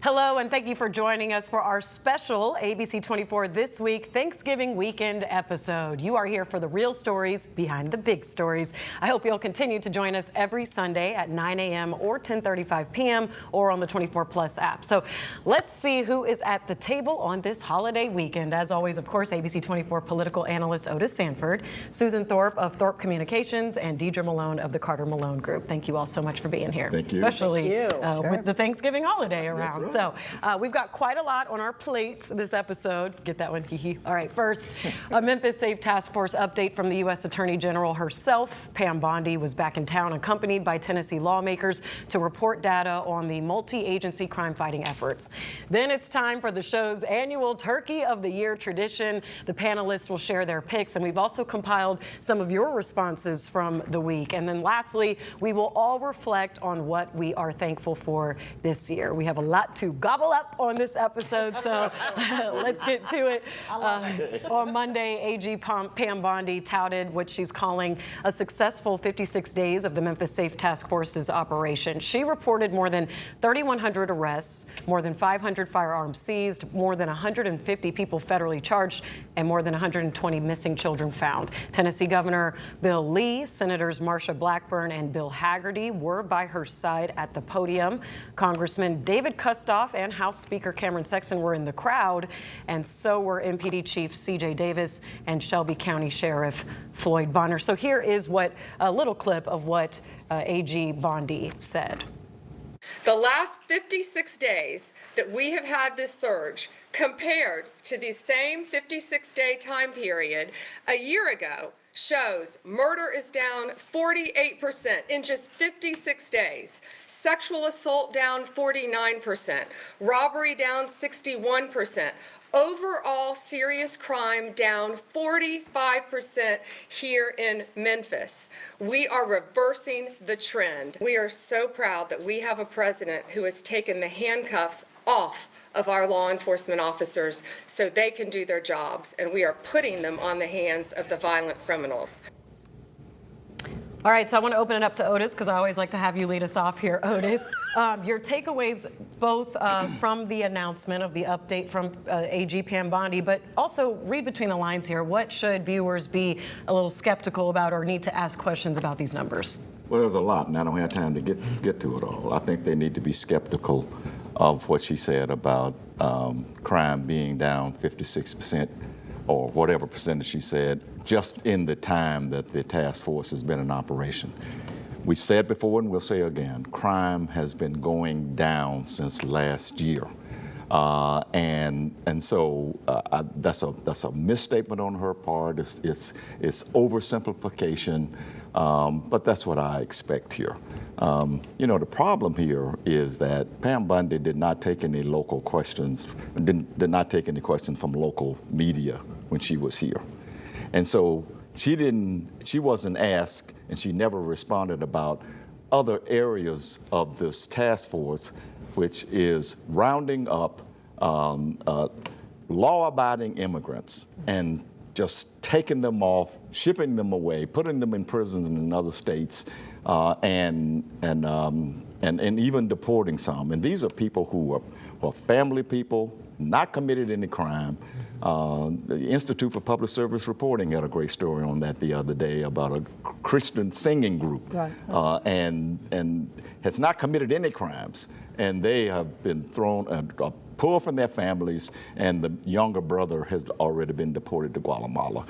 Hello, and thank you for joining us for our special ABC24 This Week Thanksgiving Weekend episode. You are here for the real stories behind the big stories. I hope you'll continue to join us every Sunday at 9 a.m. or 10:35 p.m. or on the 24 Plus app. So let's see who is at the table on this holiday weekend. As always, of course, ABC24 political analyst Otis Sanford, Susan Thorpe of Thorpe Communications, and Deidre Malone of the Carter Malone Group. Thank you all so much for being here. Thank you. Especially Sure. with the Thanksgiving holiday around. Right. So we've got quite a lot on our plates this episode. Get that one, hee. All right, first, a Memphis Safe Task Force update from the U.S. Attorney General herself. Pam Bondi was back in town accompanied by Tennessee lawmakers to report data on the multi-agency crime-fighting efforts. Then it's time for the show's annual Turkey of the Year tradition. The panelists will share their picks, and we've also compiled some of your responses from the week. And then lastly, we will all reflect on what we are thankful for this year. We have a lot to gobble up on this episode, so let's get to it. On Monday, AG Pam Bondi touted what she's calling a successful 56 days of the Memphis Safe Task Force's operation. She reported more than 3,100 arrests, more than 500 firearms seized, more than 150 people federally charged, and more than 120 missing children found. Tennessee Governor Bill Lee, Senators Marsha Blackburn and Bill Hagerty were by her side at the podium. Congressman David Kustoff and House Speaker Cameron Sexton were in the crowd, and so were MPD Chief C.J. Davis and Shelby County Sheriff Floyd Bonner. So here is a little clip of what AG Bondi said. The last 56 days that we have had this surge compared to the same 56-day time period a year ago shows murder is down 48% in just 56 days, sexual assault down 49%, robbery down 61%, overall serious crime down 45% here in Memphis. We are reversing the trend. We are so proud that we have a president who has taken the handcuffs off of our law enforcement officers so they can do their jobs, and we are putting them on the hands of the violent criminals. All right, so I want to open it up to Otis because I always like to have you lead us off here, Otis. Your takeaways both from the announcement of the update from AG Pam Bondi, but also read between the lines here. What should viewers be a little skeptical about or need to ask questions about these numbers? Well, there's a lot, and I don't have time to get to it all. I think they need to be skeptical of what she said about crime being down 56% or whatever percentage she said, just in the time that the task force has been in operation. We've said before and we'll say again, crime has been going down since last year. And so that's a misstatement on her part. It's oversimplification, but that's what I expect here. The problem here is that Pam Bondi did not take any local questions, did not take any questions from local media when she was here. And so she wasn't asked, and she never responded about other areas of this task force, which is rounding up law-abiding immigrants and just taking them off, shipping them away, putting them in prisons in other states, and even deporting some. And these are people who are family people, not committed any crime. The Institute for Public Service Reporting had a great story on that the other day about a Christian singing group, right. And has not committed any crimes, and they have been thrown, pulled from their families, and the younger brother has already been deported to Guatemala.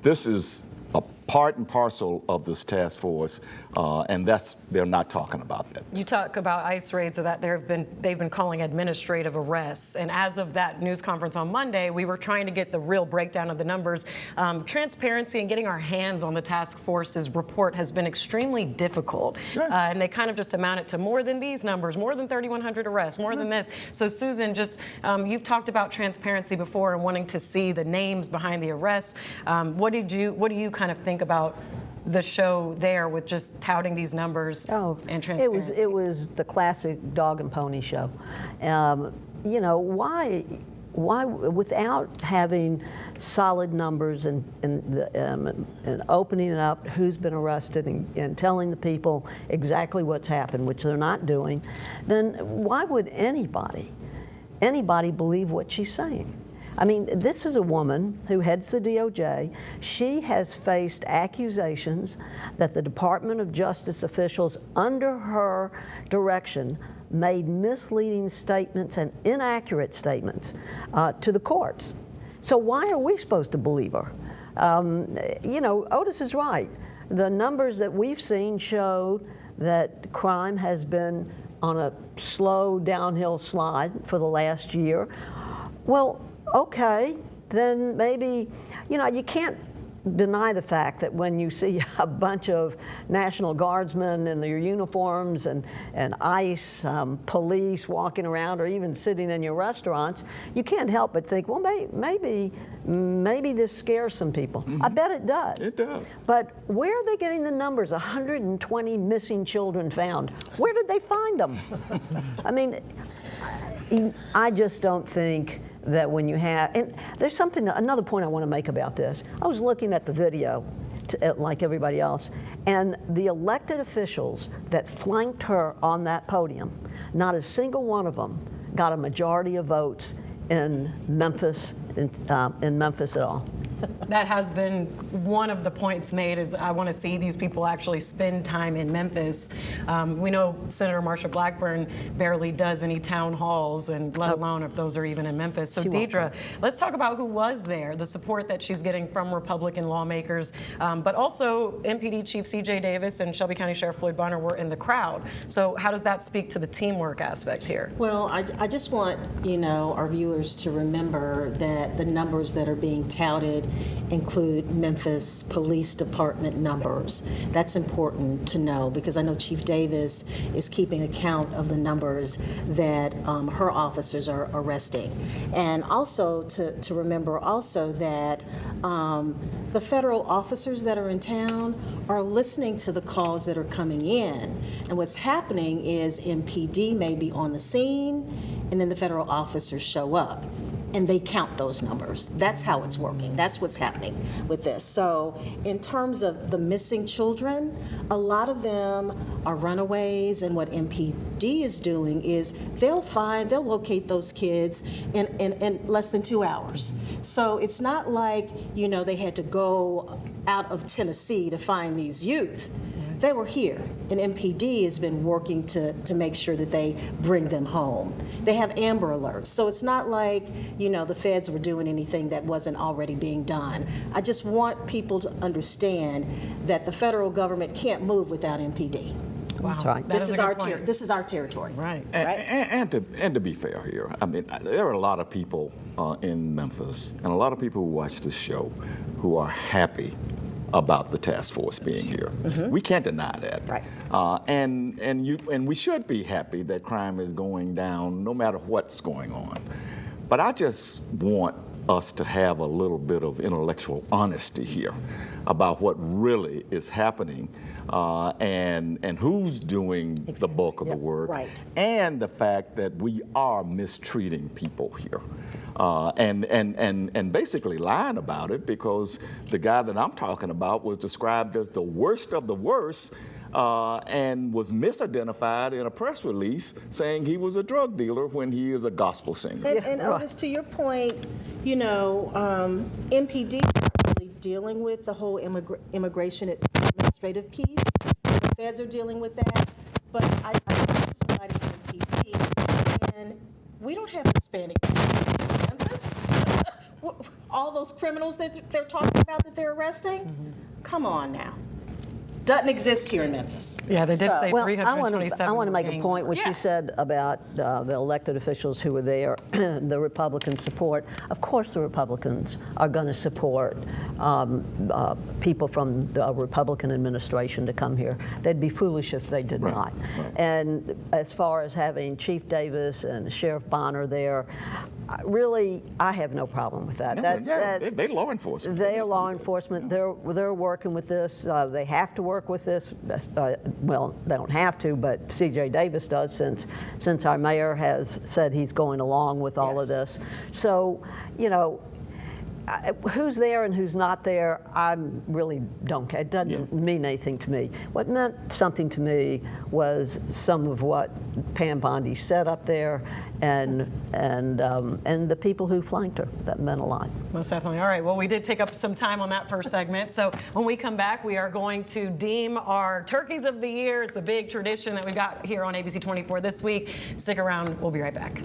This is a part and parcel of this task force, and they're not talking about that. You talk about ICE raids, so that they've been calling administrative arrests. And as of that news conference on Monday, we were trying to get the real breakdown of the numbers. Transparency and getting our hands on the task force's report has been extremely difficult. Sure. And they kind of just amounted to more than these numbers, more than 3,100 arrests, more than this. So Susan, you've talked about transparency before and wanting to see the names behind the arrests. What do you kind of think about the show there with just touting these numbers and transparency? It was the classic dog and pony show. Why without having solid numbers and opening it up who's been arrested and telling the people exactly what's happened, which they're not doing, then why would anybody anybody believe what she's saying. I mean, this is a woman who heads the DOJ. She has faced accusations that the Department of Justice officials under her direction made misleading statements and inaccurate statements to the courts. So why are we supposed to believe her? You know, Otis is right. The numbers that we've seen show that crime has been on a slow downhill slide for the last year. Well, okay, then maybe, you know, you can't deny the fact that when you see a bunch of National Guardsmen in their uniforms and ICE police walking around or even sitting in your restaurants, you can't help but think, well, maybe this scares some people. I bet it does. It does. But where are they getting the numbers? 120 missing children found. Where did they find them? I mean, I just don't think that when you have, and there's another point I want to make about this. I was looking at the video, like everybody else, and the elected officials that flanked her on that podium, not a single one of them got a majority of votes in Memphis, in Memphis at all. That has been one of the points made, is I want to see these people actually spend time in Memphis. We know Senator Marsha Blackburn barely does any town halls, and let alone if those are even in Memphis. So Deidre, let's talk about who was there, the support that she's getting from Republican lawmakers, but also MPD Chief C.J. Davis and Shelby County Sheriff Floyd Bonner were in the crowd. So how does that speak to the teamwork aspect here? Well, I just want, you know, our viewers to remember that the numbers that are being touted include Memphis Police Department numbers. That's important to know, because I know Chief Davis is keeping account of the numbers that her officers are arresting. And also to remember also that the federal officers that are in town are listening to the calls that are coming in. And what's happening is MPD may be on the scene, and then the federal officers show up, and they count those numbers. That's how it's working. That's what's happening with this. So in terms of the missing children, a lot of them are runaways, and what MPD is doing is they'll locate those kids in less than 2 hours. So it's not like, you know, they had to go out of Tennessee to find these youth. They were here, and MPD has been working to make sure that they bring them home. They have Amber Alerts, so it's not like, you know, the feds were doing anything that wasn't already being done. I just want people to understand that the federal government can't move without MPD. Wow. That's right. This is our territory. Right. And to be fair here, I mean, there are a lot of people in Memphis and a lot of people who watch this show who are happy about the task force being here. We can't deny that. Right. And we should be happy that crime is going down no matter what's going on. But I just want us to have a little bit of intellectual honesty here about what really is happening and who's doing the bulk of the work, Right. and the fact that we are mistreating people here. And basically lying about it, because the guy that I'm talking about was described as the worst of the worst and was misidentified in a press release saying he was a drug dealer when he is a gospel singer. And Otis, to your point, you know, MPD is not really dealing with the whole immigration administrative piece. The feds are dealing with that. But I talked to somebody from MPD, and we don't have Hispanic people in Memphis. All those criminals that they're talking about that they're arresting? Come on now. Doesn't exist here in Memphis. Yeah, they did say Well, 327. I want to make a gang point, which Yeah. you said about the elected officials who were there, the Republican support. Of course, the Republicans are going to support people from the Republican administration to come here. They'd be foolish if they did not. Right. And as far as having Chief Davis and Sheriff Bonner there, really, I have no problem with that. They're law enforcement. They are law enforcement. They're working with this. They have to work with this. Well, they don't have to, but C.J. Davis does, since our mayor has said he's going along with all of this. So, you know, who's there and who's not there, I really don't care. It doesn't mean anything to me. What meant something to me was some of what Pam Bondi said up there, and the people who flanked her. That meant a lot. Most definitely. All right. Well, we did take up some time on that first segment. So when we come back, we are going to deem our turkeys of the year. It's a big tradition that we got here on ABC24 this week. Stick around. We'll be right back.